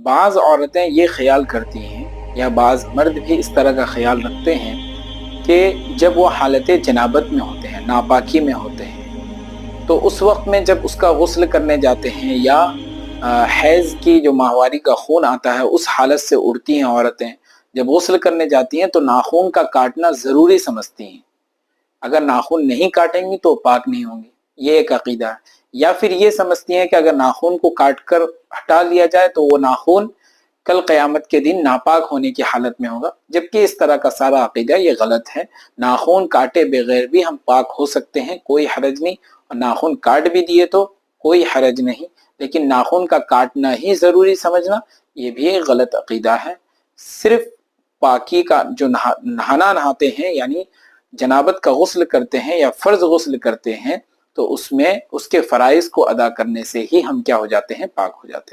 बाज औरतें ये ख्याल करती हैं या बाज मर्द भी इस तरह का ख्याल रखते हैं कि जब वो हालत जनाबत में होते हैं, नापाकी में होते हैं, तो उस वक्त में जब उसका गुस्ल करने जाते हैं या हैज़ की जो माहवारी का खून आता है उस हालत से उड़ती हैं औरतें, जब गुस्ल करने जाती हैं तो नाखून का काटना ज़रूरी समझती हैं। अगर नाखून नहीं काटेंगी तो पाक नहीं होंगी, ये एक अकीदा है। या फिर ये समझती हैं कि अगर नाखून को काट कर हटा लिया जाए तो वो नाखून कल क़यामत के दिन नापाक होने की हालत में होगा, जबकि इस तरह का सारा अकीदा ये गलत है। नाखून काटे बगैर भी हम पाक हो सकते हैं, कोई हरज नहीं, और नाखून काट भी दिए तो कोई हरज नहीं, लेकिन नाखून का काटना ही ज़रूरी समझना ये भी एक गलत अकीदा है। सिर्फ पाकी का जो नहाना नहाते हैं यानी जनाबत का गुस्ल करते हैं या फ़र्ज़ गुस्ल करते हैं, तो उसमें उसके फ़राइज़ को अदा करने से ही हम क्या हो जाते हैं, पाक हो जाते हैं।